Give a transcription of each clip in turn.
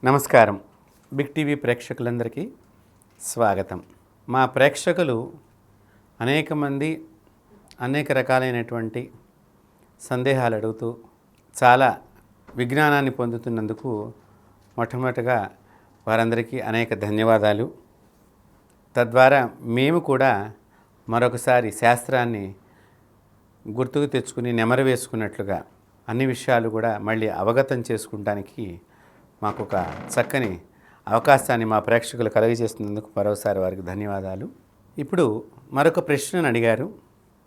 నమస్కారం. Big TV ప్రేక్షకులందరికీ స్వాగతం. మా ప్రేక్షకులు అనేక మంది అనేక రకాలైనటువంటి సందేహాలు అడుగుతూ చాలా విజ్ఞానాన్ని పొందుతున్నందుకు మొట్టమొదటిగా వారందరికీ అనేక ధన్యవాదాలు. తద్వారా మేము కూడా మరొకసారి శాస్త్రాన్ని గుర్తుకు తెచ్చుకుని నెమరు వేసుకున్నట్లుగా అన్ని విషయాలు కూడా మళ్ళీ అవగతం చేసుకుంటానికి మాకు ఒక చక్కని అవకాశాన్ని మా ప్రేక్షకులు కలుగజేస్తున్నందుకు మరోసారి వారికి ధన్యవాదాలు. ఇప్పుడు మరొక ప్రశ్నను అడిగారు.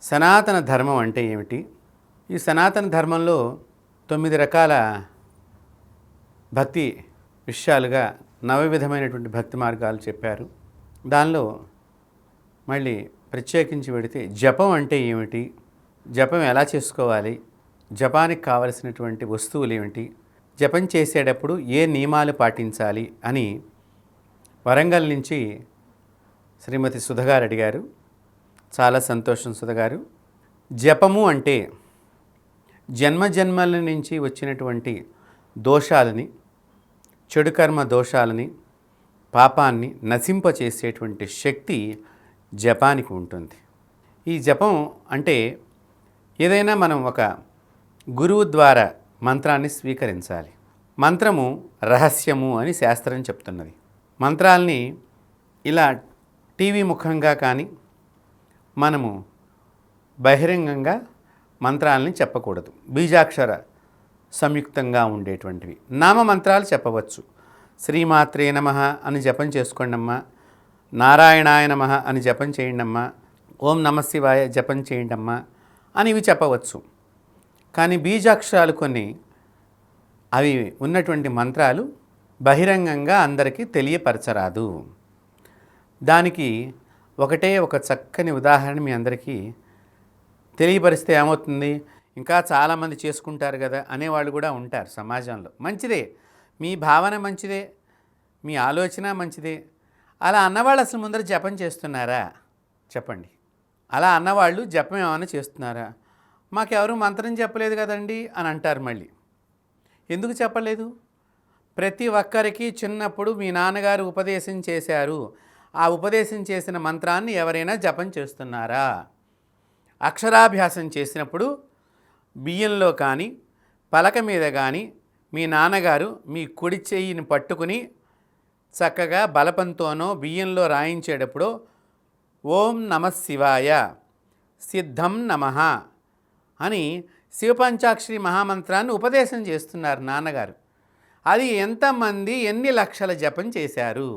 సనాతన ధర్మం అంటే ఏమిటి? ఈ సనాతన ధర్మంలో 9 రకాల భక్తి విషయాలుగా 9 విధమైనటువంటి భక్తి మార్గాలు చెప్పారు. దానిలో మళ్ళీ ప్రత్యేకించి పెడితే జపం అంటే ఏమిటి, జపం ఎలా చేసుకోవాలి, జపానికి కావలసినటువంటి వస్తువులు ఏమిటి, జపం చేసేటప్పుడు ఏ నియమాలు పాటించాలి అని వరంగల్ నుంచి శ్రీమతి సుధగారు అడిగారు. చాలా సంతోషం సుధగారు. జపము అంటే జన్మజన్మల నుంచి వచ్చినటువంటి దోషాలని, చెడు కర్మ దోషాలని, పాపాన్ని నశింపచేసేటువంటి శక్తి జపానికి ఉంటుంది. ఈ జపం అంటే ఏదైనా మనం ఒక గురువు ద్వారా మంత్రాన్ని స్వీకరించాలి. మంత్రము రహస్యము అని శాస్త్రం చెప్తున్నది. మంత్రాల్ని ఇలా టీవీ ముఖంగా కానీ మనము బహిరంగంగా మంత్రాలని చెప్పకూడదు. బీజాక్షర సంయుక్తంగా ఉండేటువంటివి నామ మంత్రాలు చెప్పవచ్చు. శ్రీమాత్రే నమః అని జపం చేసుకోండమ్మా, నారాయణాయ నమః అని జపం చేయండమ్మా, ఓం నమఃశివాయ జపం చేయండమ్మా అని ఇవి చెప్పవచ్చు. కానీ బీజాక్షరాలు కొన్ని అవి ఉన్నటువంటి మంత్రాలు బహిరంగంగా అందరికీ తెలియపరచరాదు. దానికి ఒకటే ఒక చక్కని ఉదాహరణ మీ అందరికీ తెలియపరిస్తే ఏమవుతుంది, ఇంకా చాలామంది చేసుకుంటారు కదా అనేవాళ్ళు కూడా ఉంటారు సమాజంలో. మంచిదే, మీ భావన మంచిదే, మీ ఆలోచన మంచిదే. అలా అన్నవాళ్ళు అసలు ముందర జపం చేస్తున్నారా చెప్పండి? అలా అన్నవాళ్ళు జపం ఏమైనా చేస్తున్నారా? మాకెవరు మంత్రం చెప్పలేదు కదండి అని అంటారు. మళ్ళీ ఎందుకు చెప్పలేదు? ప్రతి ఒక్కరికి చిన్నప్పుడు మీ నాన్నగారు ఉపదేశం చేశారు. ఆ ఉపదేశం చేసిన మంత్రాన్ని ఎవరైనా జపం చేస్తున్నారా? అక్షరాభ్యాసం చేసినప్పుడు బియ్యంలో కానీ పలక మీద కానీ మీ నాన్నగారు మీ కుడి చెయ్యిని పట్టుకుని చక్కగా బలపంతోనో బియ్యంలో రాయించేటప్పుడు ఓం నమఃశివాయ సిద్ధం నమః అని శివపంచాక్షరి మహామంత్రాన్ని ఉపదేశం చేస్తున్నారు నాన్నగారు. అది ఎంతమంది ఎన్ని లక్షల జపం చేశారు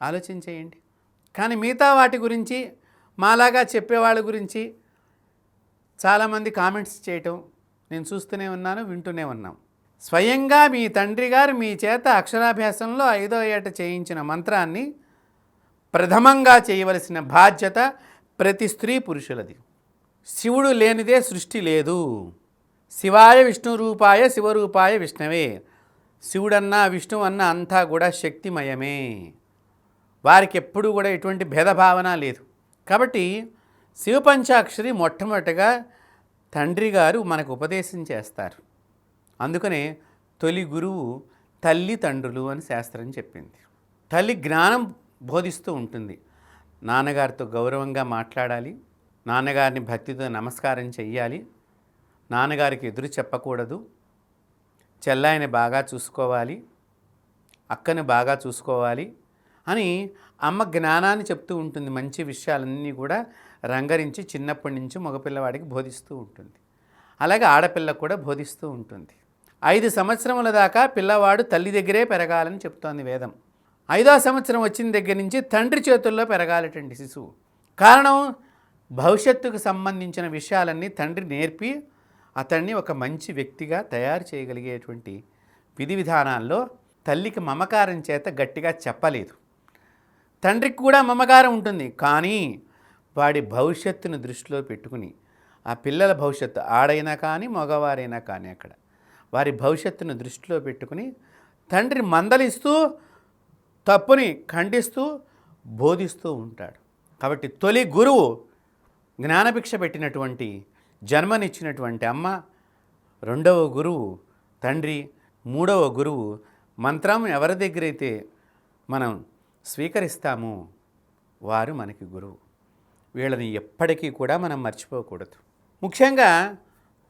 ఆలోచించేయండి. కానీ మిగతా వాటి గురించి మాలాగా చెప్పేవాళ్ళ గురించి చాలామంది కామెంట్స్ చేయటం నేను చూస్తూనే ఉన్నాను, వింటూనే ఉన్నాం. స్వయంగా మీ తండ్రి గారు మీ చేత అక్షరాభ్యాసంలో 5వ ఏట చేయించిన మంత్రాన్ని ప్రథమంగా చేయవలసిన బాధ్యత ప్రతి స్త్రీ పురుషులది. శివుడు లేనిదే సృష్టి లేదు. శివాయ విష్ణు రూపాయ శివరూపాయ విష్ణవే. శివుడన్నా విష్ణువు అన్నా అంతా కూడా శక్తిమయమే. వారికి ఎప్పుడూ కూడా ఎటువంటి భేదభావన లేదు. కాబట్టి శివపంచాక్షరి మొట్టమొదటిగా తండ్రి గారు మనకు ఉపదేశం చేస్తారు. అందుకనే తొలి గురువు తల్లిదండ్రులు అని శాస్త్రం చెప్పింది. తల్లి జ్ఞానం బోధిస్తూ ఉంటుంది. నాన్నగారితో గౌరవంగా మాట్లాడాలి, నాన్నగారిని భక్తితో నమస్కారం చెయ్యాలి, నాన్నగారికి ఎదురు చెప్పకూడదు, చెల్లాయిని బాగా చూసుకోవాలి, అక్కని బాగా చూసుకోవాలి అని అమ్మ జ్ఞానాన్ని చెప్తూ ఉంటుంది. మంచి విషయాలన్నీ కూడా రంగరించి చిన్నప్పటి నుంచి మగపిల్లవాడికి బోధిస్తూ ఉంటుంది. అలాగే ఆడపిల్లకు కూడా బోధిస్తూ ఉంటుంది. 5 సంవత్సరముల దాకా పిల్లవాడు తల్లి దగ్గరే పెరగాలని చెప్తోంది వేదం. 5వ సంవత్సరం వచ్చిన దగ్గర నుంచి తండ్రి చేతుల్లో పెరగాలటండి శిశువు. కారణం భవిష్యత్తుకు సంబంధించిన విషయాలన్నీ తండ్రి నేర్పి అతన్ని ఒక మంచి వ్యక్తిగా తయారు చేయగలిగేటువంటి విధి విధానాల్లో తల్లికి మమకారం చేత గట్టిగా చెప్పలేదు. తండ్రికి కూడా మమకారం ఉంటుంది, కానీ వాడి భవిష్యత్తును దృష్టిలో పెట్టుకుని ఆ పిల్లల భవిష్యత్తు ఆడైనా కానీ మగవారైనా కానీ అక్కడ వారి భవిష్యత్తును దృష్టిలో పెట్టుకుని తండ్రి మందలిస్తూ తప్పుని ఖండిస్తూ బోధిస్తూ ఉంటాడు. కాబట్టి తొలి గురువు జ్ఞానభిక్ష పెట్టినటువంటి జన్మనిచ్చినటువంటి అమ్మ, రెండవ గురువు తండ్రి, మూడవ గురువు మంత్రం ఎవరి దగ్గరైతే మనం స్వీకరిస్తామో వారు మనకి గురువు. వీళ్ళని ఎప్పటికీ కూడా మనం మర్చిపోకూడదు. ముఖ్యంగా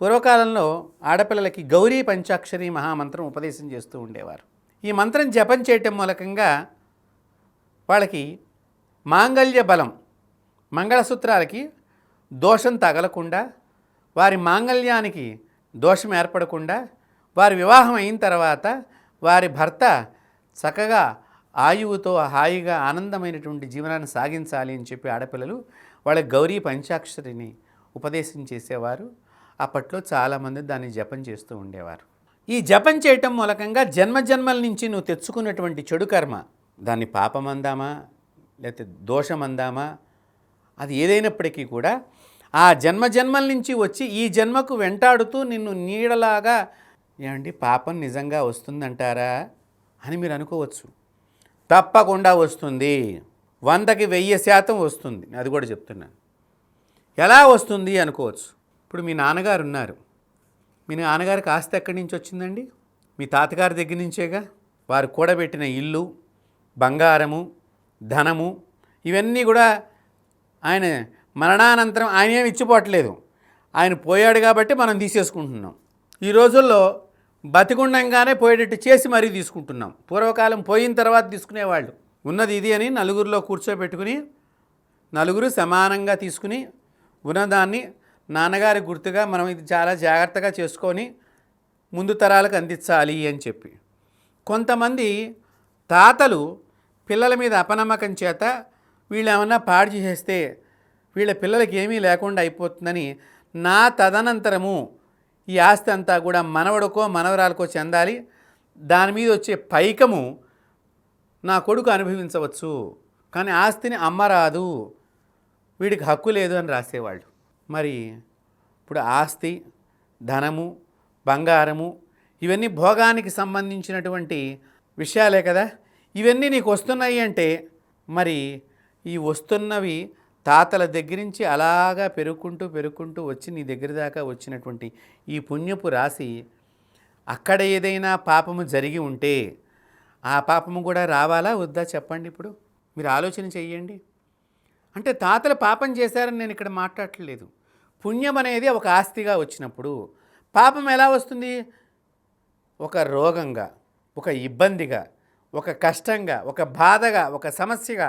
పూర్వకాలంలో ఆడపిల్లలకి గౌరీ పంచాక్షరి మహామంత్రం ఉపదేశం చేస్తూ ఉండేవారు. ఈ మంత్రం జపం చేయటం మూలకంగా వాళ్ళకి మాంగళ్య బలం, మంగళసూత్రాలకి దోషం తగలకుండా, వారి మాంగళ్యానికి దోషం ఏర్పడకుండా, వారి వివాహం అయిన తర్వాత వారి భర్త చక్కగా ఆయువుతో హాయిగా ఆనందమైనటువంటి జీవనాన్ని సాగించాలి అని చెప్పి ఆడపిల్లలు వాళ్ళకి గౌరీ పంచాక్షరిని ఉపదేశం చేసేవారు. అప్పట్లో చాలామంది దాన్ని జపం చేస్తూ ఉండేవారు. ఈ జపం చేయటం మూలకంగా జన్మజన్మల నుంచి నువ్వు తెచ్చుకున్నటువంటి చెడు కర్మ, దాన్ని పాపమందామా లేకపోతే దోషమందామా, అది ఏదైనప్పటికీ కూడా ఆ జన్మజన్మల నుంచి వచ్చి ఈ జన్మకు వెంటాడుతూ నిన్ను నీడలాగా, ఏమండి పాపం నిజంగా వస్తుందంటారా అని మీరు అనుకోవచ్చు. తప్పకుండా వస్తుంది, 100కి 1000% వస్తుంది. అది కూడా చెప్తున్నాను. ఎలా వస్తుంది అనుకోవచ్చు. ఇప్పుడు మీ నాన్నగారు ఉన్నారు. మీ నాన్నగారికి ఆస్తి ఎక్కడి నుంచి వచ్చిందండి? మీ తాతగారి దగ్గర నుంచేగా. వారు కూడబెట్టిన ఇల్లు, బంగారము, ధనము, ఇవన్నీ కూడా ఆయన మరణానంతరం ఆయన ఏమి ఇచ్చిపోవట్లేదు. ఆయన పోయాడు కాబట్టి మనం తీసేసుకుంటున్నాం. ఈ రోజుల్లో బతికుండంగానే పోయేటట్టు చేసి మరీ తీసుకుంటున్నాం. పూర్వకాలం పోయిన తర్వాత తీసుకునేవాళ్ళు. ఉన్నది ఇది అని నలుగురిలో కూర్చోబెట్టుకుని నలుగురు సమానంగా తీసుకుని ఉన్నదాన్ని నాన్నగారి గుర్తుగా మనం ఇది చాలా జాగ్రత్తగా చేసుకొని ముందు తరాలకు అందించాలి అని చెప్పి, కొంతమంది తాతలు పిల్లల మీద అపనమ్మకం చేత వీళ్ళు ఏమన్నా పాడు చేస్తే వీళ్ళ పిల్లలకి ఏమీ లేకుండా అయిపోతుందని, నా తదనంతరము ఈ ఆస్తి అంతా కూడా మనవడికో మనవరాలకో చెందాలి, దాని మీద వచ్చే పైకము నా కొడుకు అనుభవించవచ్చు, కానీ ఆస్తిని అమ్మరాదు, వీడికి హక్కు లేదు అని రాసేవాళ్ళు. మరి ఇప్పుడు ఆస్తి, ధనము, బంగారము ఇవన్నీ భోగానికి సంబంధించినటువంటి విషయాలే కదా. ఇవన్నీ నీకు వస్తున్నాయి అంటే మరి ఈ వస్తున్నవి తాతల దగ్గర నుంచి అలాగా పెరుగుకుంటూ వచ్చి నీ దగ్గర దాకా వచ్చినటువంటి ఈ పుణ్యపు రాశి, అక్కడ ఏదైనా పాపము జరిగి ఉంటే ఆ పాపము కూడా రావాలా వద్దా చెప్పండి. ఇప్పుడు మీరు ఆలోచన చెయ్యండి. అంటే తాతలు పాపం చేశారని నేను ఇక్కడ మాట్లాడట్లేదు. పుణ్యం అనేది ఒక ఆస్తిగా వచ్చినప్పుడు పాపం ఎలా వస్తుంది? ఒక రోగంగా, ఒక ఇబ్బందిగా, ఒక కష్టంగా, ఒక బాధగా, ఒక సమస్యగా,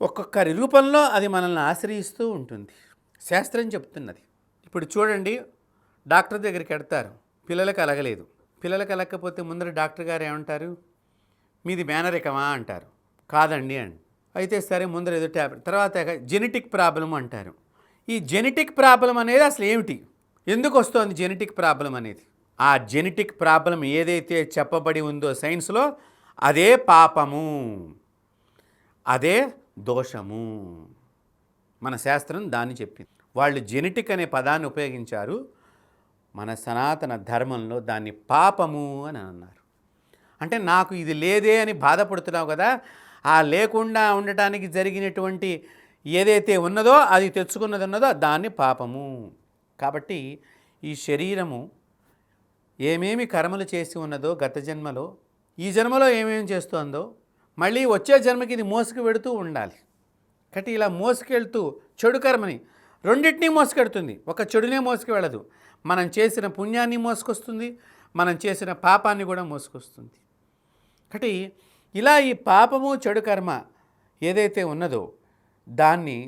ఒక్కొక్కరి రూపంలో అది మనల్ని ఆశ్రయిస్తూ ఉంటుంది. శాస్త్రం చెప్తున్నది. ఇప్పుడు చూడండి, డాక్టర్ దగ్గరికి వెడతారు, పిల్లలకు అలగలేదు. పిల్లలకు అలగకపోతే ముందర డాక్టర్ గారు ఏమంటారు? మీది మేనరికమా అంటారు. కాదండి అండి. అయితే సరే ముందర ఏదో ట్యాబ్లెట్, తర్వాత జెనెటిక్ ప్రాబ్లం అంటారు. ఈ జెనెటిక్ ప్రాబ్లం అనేది అసలు ఏమిటి? ఎందుకు వస్తుంది జెనెటిక్ ప్రాబ్లం అనేది? ఆ జెనెటిక్ ప్రాబ్లం ఏదైతే చెప్పబడి ఉందో సైన్స్లో, అదే పాపము, అదే దోషము. మన శాస్త్రం దాన్ని చెప్పింది. వాళ్ళు జెనెటిక్ అనే పదాన్ని ఉపయోగించారు. మన సనాతన ధర్మంలో దాన్ని పాపము అని అన్నారు. అంటే నాకు ఇది లేదే అని బాధపడుతున్నావు కదా, ఆ లేకుండా ఉండటానికి జరిగినటువంటి ఏదైతే ఉన్నదో, అది తెచ్చుకున్నది ఉన్నదో దాన్ని పాపము. కాబట్టి ఈ శరీరము ఏమేమి కర్మలు చేసి ఉన్నదో గత జన్మలో, ఈ జన్మలో ఏమేమి చేస్తుందో, మళ్ళీ వచ్చే జన్మకి ఇది మోసుకు వెడుతూ ఉండాలి. కాబట్టి ఇలా మోసుకెళ్తూ చెడు కర్మని రెండింటినీ మోసుకెడుతుంది. ఒక చెడునే మోసుకు వెళ్ళదు. మనం చేసిన పుణ్యాన్ని మోసుకొస్తుంది, మనం చేసిన పాపాన్ని కూడా మోసుకొస్తుంది. కాబట్టి ఇలా ఈ పాపము చెడు కర్మ ఏదైతే ఉన్నదో దాన్ని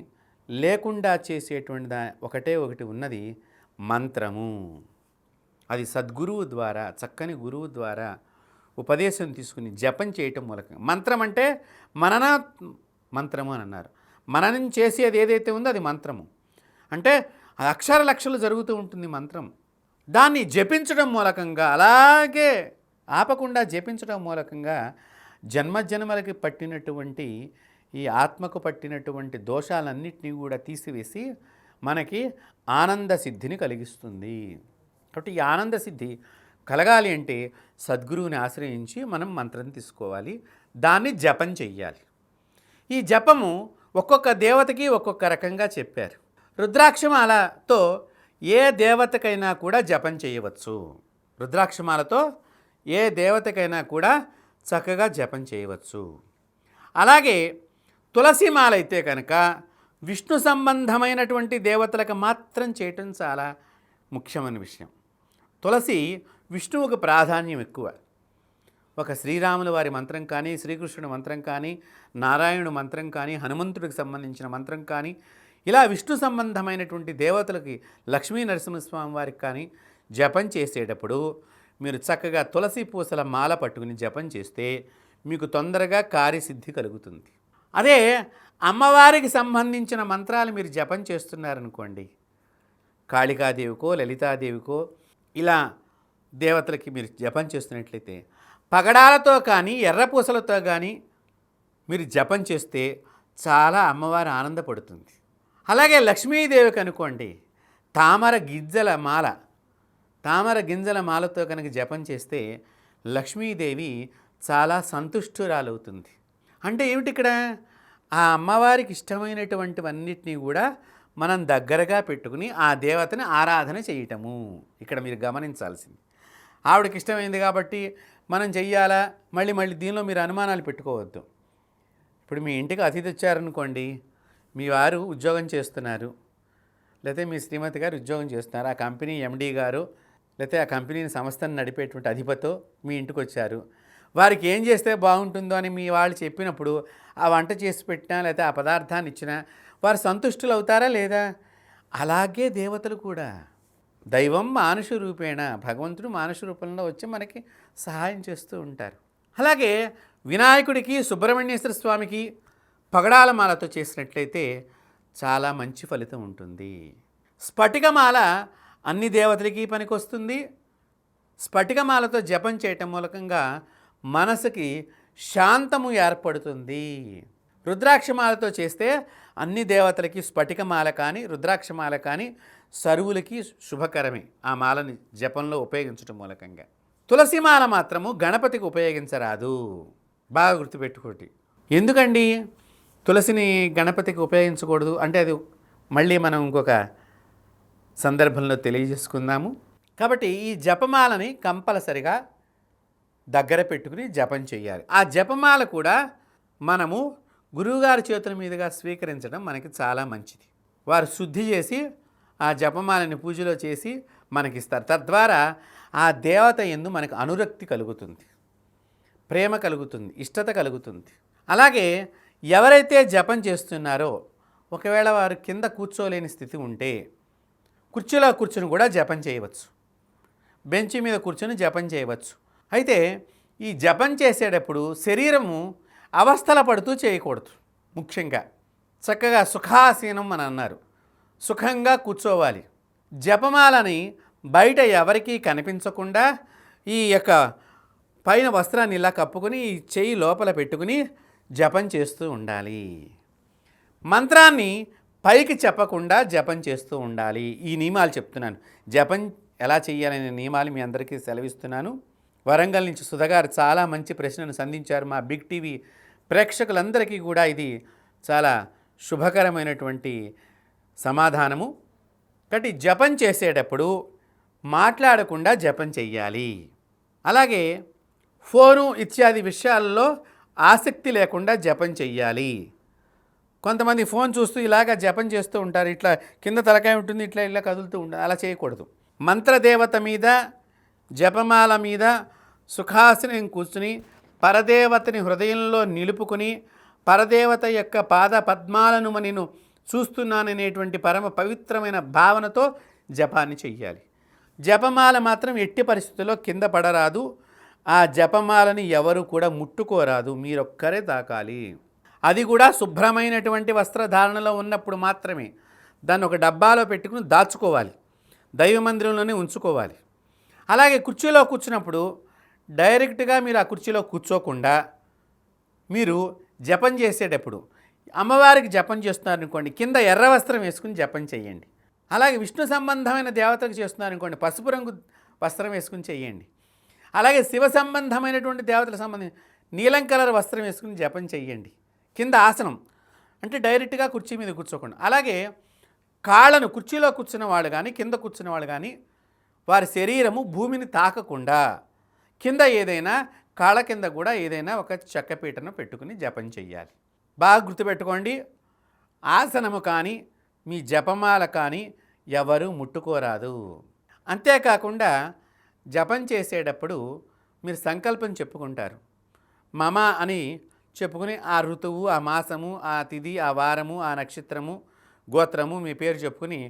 లేకుండా చేసేటువంటి ఒకటే ఒకటి ఉన్నది, మంత్రము. అది సద్గురువు ద్వారా, చక్కని గురువు ద్వారా ఉపదేశం తీసుకుని జపం చేయటం మూలకంగా. మంత్రం అంటే మనన మంత్రము అని అన్నారు. మననం చేసేది ఏదైతే ఉందో అది మంత్రము. అంటే అక్షర లక్షలు జరుగుతూ ఉంటుంది మంత్రం. దాన్ని జపించడం మూలకంగా, అలాగే ఆపకుండా జపించడం మూలకంగా జన్మజన్మలకి పట్టినటువంటి ఈ ఆత్మకు పట్టినటువంటి దోషాలన్నింటినీ కూడా తీసివేసి మనకి ఆనంద సిద్ధిని కలిగిస్తుంది. కాబట్టి ఈ ఆనంద సిద్ధి కలగాలి అంటే సద్గురువుని ఆశ్రయించి మనం మంత్రం తీసుకోవాలి, దాన్ని జపం చెయ్యాలి. ఈ జపము ఒక్కొక్క దేవతకి ఒక్కొక్క రకంగా చెప్పారు. రుద్రాక్షమాలతో ఏ దేవతకైనా కూడా జపం చేయవచ్చు. రుద్రాక్షమాలతో ఏ దేవతకైనా కూడా చక్కగా జపం చేయవచ్చు. అలాగే తులసి మాల అయితే కనుక విష్ణు సంబంధమైనటువంటి దేవతలకు మాత్రం చేయటం చాలా ముఖ్యమైన విషయం. తులసి విష్ణువుకు ప్రాధాన్యం ఎక్కువ. ఒక శ్రీరాముల వారి మంత్రం కానీ, శ్రీకృష్ణుడి మంత్రం కానీ, నారాయణుడి మంత్రం కానీ, హనుమంతుడికి సంబంధించిన మంత్రం కానీ, ఇలా విష్ణు సంబంధమైనటువంటి దేవతలకి, లక్ష్మీ నరసింహస్వామి వారికి కానీ జపం చేసేటప్పుడు మీరు చక్కగా తులసి పూసల మాల పట్టుకుని జపం చేస్తే మీకు తొందరగా కార్యసిద్ధి కలుగుతుంది. అదే అమ్మవారికి సంబంధించిన మంత్రాలు మీరు జపం చేస్తున్నారనుకోండి, కాళికాదేవికో లలితాదేవికో ఇలా దేవతలకి మీరు జపం చేస్తున్నట్లయితే పగడాలతో కానీ ఎర్రపూసలతో కానీ మీరు జపం చేస్తే చాలా అమ్మవారు ఆనందపడుతుంది. అలాగే లక్ష్మీదేవికి అనుకోండి, తామర గింజల మాలతో కనుక జపం చేస్తే లక్ష్మీదేవి చాలా సంతుష్టురాలవుతుంది. అంటే ఏమిటి ఇక్కడ? ఆ అమ్మవారికి ఇష్టమైనటువంటివన్నిటినీ కూడా మనం దగ్గరగా పెట్టుకుని ఆ దేవతని ఆరాధన చేయటము ఇక్కడ మీరు గమనించాల్సింది. ఆవిడకి ఇష్టమైంది కాబట్టి మనం చెయ్యాలా, మళ్ళీ దీనిలో మీరు అనుమానాలు పెట్టుకోవద్దు. ఇప్పుడు మీ ఇంటికి అతిథి వచ్చారనుకోండి, మీ వారు ఉద్యోగం చేస్తున్నారు, లేకపోతే మీ శ్రీమతి గారు ఉద్యోగం చేస్తున్నారు, ఆ కంపెనీ ఎండీ గారు లేకపోతే ఆ కంపెనీని సంస్థను నడిపేటువంటి అధిపతో మీ ఇంటికి వచ్చారు. వారికి ఏం చేస్తే బాగుంటుందో అని మీ వాళ్ళు చెప్పినప్పుడు ఆ వంట చేసి పెట్టినా లేకపోతే ఆ పదార్థాన్ని ఇచ్చినా వారు సంతుష్టులు అవుతారా లేదా? అలాగే దేవతలు కూడా దైవం మానుష రూపేణ, భగవంతుడు మానుష రూపంలో వచ్చి మనకి సహాయం చేస్తూ ఉంటారు. అలాగే వినాయకుడికి, సుబ్రహ్మణ్యేశ్వర స్వామికి పగడాల మాలతో చేసినట్లయితే చాలా మంచి ఫలితం ఉంటుంది. స్ఫటికమాల అన్ని దేవతలకి పనికొస్తుంది. స్ఫటికమాలతో జపం చేయటం మూలకంగా మనసుకి శాంతము ఏర్పడుతుంది. రుద్రాక్షమాలతో చేస్తే అన్ని దేవతలకి స్ఫటికమాల కానీ రుద్రాక్షమాల కానీ సరువులకి శుభకరమే ఆ మాలని జపంలో ఉపయోగించడం మూలకంగా. తులసిమాల మాత్రము గణపతికి ఉపయోగించరాదు. బాగా గుర్తుపెట్టుకోండి. ఎందుకండి తులసిని గణపతికి ఉపయోగించకూడదు అంటే అది మళ్ళీ మనం ఇంకొక సందర్భంలో తెలియజేసుకుందాము. కాబట్టి ఈ జపమాలని కంపల్సరిగా దగ్గర పెట్టుకుని జపం చేయాలి. ఆ జపమాల కూడా మనము గురువుగారి చేతుల మీదుగా స్వీకరించడం మనకి చాలా మంచిది. వారు శుద్ధి చేసి ఆ జపమాలని పూజలో చేసి మనకిస్తారు. తద్వారా ఆ దేవత యందు మనకు అనురక్తి కలుగుతుంది, ప్రేమ కలుగుతుంది, ఇష్టత కలుగుతుంది. అలాగే ఎవరైతే జపం చేస్తున్నారో ఒకవేళ వారు కింద కూర్చోలేని స్థితి ఉంటే కుర్చీలో కూర్చుని కూడా జపం చేయవచ్చు, బెంచ్ మీద కూర్చొని జపం చేయవచ్చు. అయితే ఈ జపం చేసేటప్పుడు శరీరము అవస్థల పడుతూ చేయకూడదు. ముఖ్యంగా చక్కగా సుఖాసీనం అని అన్నారు, సుఖంగా కూర్చోవాలి. జపమాలని బయట ఎవరికీ కనిపించకుండా ఈ యొక్క పైన వస్త్రాన్ని ఇలా కప్పుకొని ఈ చెయ్యి లోపల పెట్టుకుని జపం చేస్తూ ఉండాలి. మంత్రాన్ని పైకి చెప్పకుండా జపం చేస్తూ ఉండాలి. ఈ నియమాలు చెప్తున్నాను. జపం ఎలా చేయాలనే నియమాలు మీ అందరికీ సెలవిస్తున్నాను. వరంగల్ నుంచి సుధగారు చాలా మంచి ప్రశ్నను సంధించారు. మా బిగ్ టీవీ ప్రేక్షకులందరికీ కూడా ఇది చాలా శుభకరమైనటువంటి సమాధానము. కాబట్టి జపం చేసేటప్పుడు మాట్లాడకుండా జపం చెయ్యాలి. అలాగే ఫోను ఇత్యాది విషయాల్లో ఆసక్తి లేకుండా జపం చెయ్యాలి. కొంతమంది ఫోన్ చూస్తూ ఇలాగ జపం చేస్తూ ఉంటారు, ఇట్లా కింద తలకాయ ఉంటుంది, ఇట్లా కదులుతూ ఉంటుంది. అలా చేయకూడదు. మంత్రదేవత మీద, జపమాల మీద సుఖాసనం కూర్చుని పరదేవతని హృదయంలో నిలుపుకుని పరదేవత యొక్క పాద పద్మాలను నేను చూస్తున్నాననేటువంటి పరమ పవిత్రమైన భావనతో జపాన్ని చెయ్యాలి. జపమాల మాత్రం ఎట్టి పరిస్థితుల్లో కింద పడరాదు. ఆ జపమాలని ఎవరు కూడా ముట్టుకోరాదు, మీరొక్కరే తాకాలి. అది కూడా శుభ్రమైనటువంటి వస్త్రధారణలో ఉన్నప్పుడు మాత్రమే. దాన్ని ఒక డబ్బాలో పెట్టుకుని దాచుకోవాలి, దైవ మందిరంలోనే ఉంచుకోవాలి. అలాగే కుర్చీలో కూర్చున్నప్పుడు డైరెక్ట్గా మీరు ఆ కుర్చీలో కూర్చోకుండా మీరు జపం చేసేటప్పుడు అమ్మవారికి జపం చేస్తున్నారనుకోండి, కింద ఎర్ర వస్త్రం వేసుకుని జపం చేయండి. అలాగే విష్ణు సంబంధమైన దేవతలకు చేస్తున్నారనుకోండి, పసుపు రంగు వస్త్రం వేసుకుని చేయండి. అలాగే శివ సంబంధమైనటువంటి దేవతలకు సంబంధించి నీలం కలర్ వస్త్రం వేసుకుని జపం చేయండి. కింద ఆసనం అంటే డైరెక్ట్గా కుర్చీ మీద కూర్చోకుండా. అలాగే కాళ్ళను కుర్చీలో కూర్చున్న వాళ్ళు కానీ కింద కూర్చున్న వాళ్ళు కానీ వారి శరీరము భూమిని తాకకుండా కింద ఏదైనా కాళ్ళ కింద కూడా ఏదైనా ఒక చెక్కపీటను పెట్టుకుని జపం చెయ్యాలి. బాగా గుర్తుపెట్టుకోండి, ఆసనము కానీ మీ జపమాల కానీ ఎవరు ముట్టుకోరాదు. అంతేకాకుండా జపం చేసేటప్పుడు మీరు సంకల్పం చెప్పుకుంటారు. మమ అని చెప్పుకుని ఆ ఋతువు, ఆ మాసము, ఆ తిథి, ఆ వారము, ఆ నక్షత్రము, గోత్రము మీ పేరు చెప్పుకుని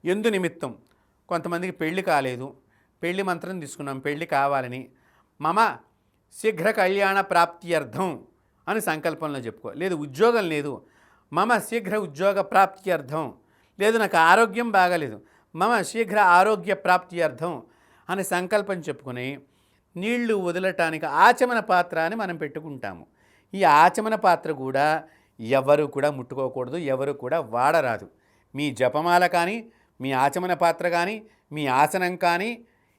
ఎందు నిమిత్తం, కొంతమందికి పెళ్లి కాలేదు, పెళ్లి మంత్రం తీసుకున్నాం పెళ్లి కావాలని, మమ శీఘ్ర కళ్యాణ ప్రాప్త్యర్థం అని సంకల్పంలో చెప్పుకో. లేదు ఉద్యోగం లేదు, మమ శీఘ్ర ఉద్యోగ ప్రాప్త్యర్థం. లేదు నాకు ఆరోగ్యం బాగాలేదు, మమ శీఘ్ర ఆరోగ్య ప్రాప్త్యర్థం అని సంకల్పం చెప్పుకుని నీళ్లు వదలటానికి ఆచమన పాత్ర అని మనం పెట్టుకుంటాము. ఈ ఆచమన పాత్ర కూడా ఎవరు కూడా ముట్టుకోకూడదు, ఎవరు కూడా వాడరాదు. మీ జపమాల కానీ, మీ ఆచమన పాత్ర కానీ, మీ ఆసనం కానీ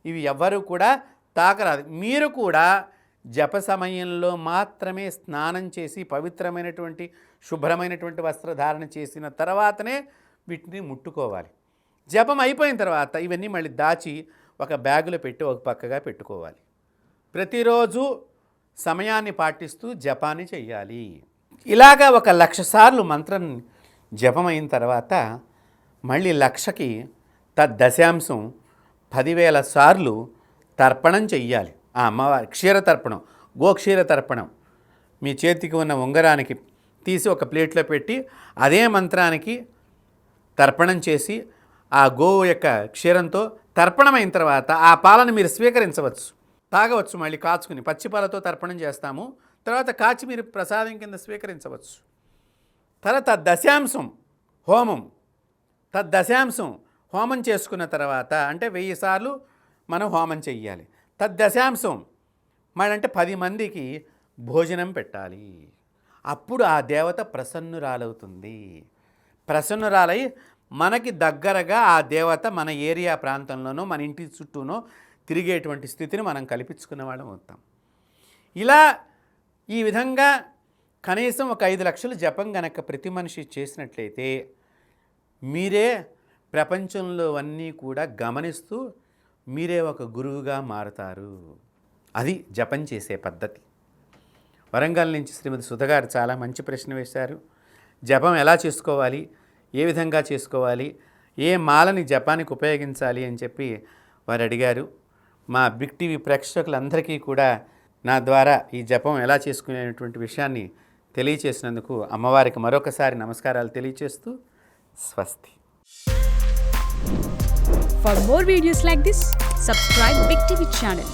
ఇవి ఎవ్వరూ కూడా తాకరాదు. మీరు కూడా జప సమయంలో మాత్రమే స్నానం చేసి పవిత్రమైనటువంటి శుభ్రమైనటువంటి వస్త్రధారణ చేసిన తర్వాతనే వీటిని ముట్టుకోవాలి. జపం అయిపోయిన తర్వాత ఇవన్నీ మళ్ళీ దాచి ఒక బ్యాగులో పెట్టి ఒక పక్కగా పెట్టుకోవాలి. ప్రతిరోజు సమయాన్ని పాటిస్తూ జపాన్ని చెయ్యాలి. ఇలాగా 1,00,000 సార్లు మంత్రం జపమైన తర్వాత మళ్ళీ 1,00,000కి తద్దశాంశం 10,000 సార్లు తర్పణం చెయ్యాలి. ఆ అమ్మవారి క్షీరతర్పణం, గోక్షీరతర్పణం మీ చేతికి ఉన్న ఉంగరానికి తీసి ఒక ప్లేట్లో పెట్టి అదే మంత్రానికి తర్పణం చేసి ఆ గోవు యొక్క క్షీరంతో తర్పణమైన తర్వాత ఆ పాలను మీరు స్వీకరించవచ్చు, తాగవచ్చు. మళ్ళీ కాచుకుని పచ్చిపాలతో తర్పణం చేస్తాము, తర్వాత కాచి మీరు ప్రసాదం కింద స్వీకరించవచ్చు. తర్వాత తద్దశాంశం హోమం చేసుకున్న తర్వాత అంటే 1000 సార్లు మనం హోమం చెయ్యాలి. తద్దశాంశం మళ్ళీ అంటే 10 మందికి భోజనం పెట్టాలి. అప్పుడు ఆ దేవత ప్రసన్నురాలవుతుంది. ప్రసన్నురాలై మనకి దగ్గరగా ఆ దేవత మన ఏరియా ప్రాంతంలోనో మన ఇంటి చుట్టూనో తిరిగేటువంటి స్థితిని మనం కల్పించుకున్న వాళ్ళం అవుతాం. ఇలా ఈ విధంగా కనీసం ఒక 5 లక్షలు జపం గనక ప్రతి మనిషి చేసినట్లయితే మీరే ప్రపంచంలో అన్నీ కూడా గమనిస్తూ మీరే ఒక గురువుగా మారుతారు. అది జపం చేసే పద్ధతి. వరంగల్ నుంచి శ్రీమతి సుధగారు చాలా మంచి ప్రశ్న వేశారు. జపం ఎలా చేసుకోవాలి, ఏ విధంగా చేసుకోవాలి, ఏ మాలని జపానికి ఉపయోగించాలి అని చెప్పి వారు అడిగారు. మా బిగ్ టీవీ ప్రేక్షకులందరికీ కూడా నా ద్వారా ఈ జపం ఎలా చేసుకునేటువంటి విషయాన్ని తెలియచేసినందుకు అమ్మవారికి మరొకసారి నమస్కారాలు తెలియచేస్తూ స్వస్తి. For more videos like this, subscribe Big TV channel.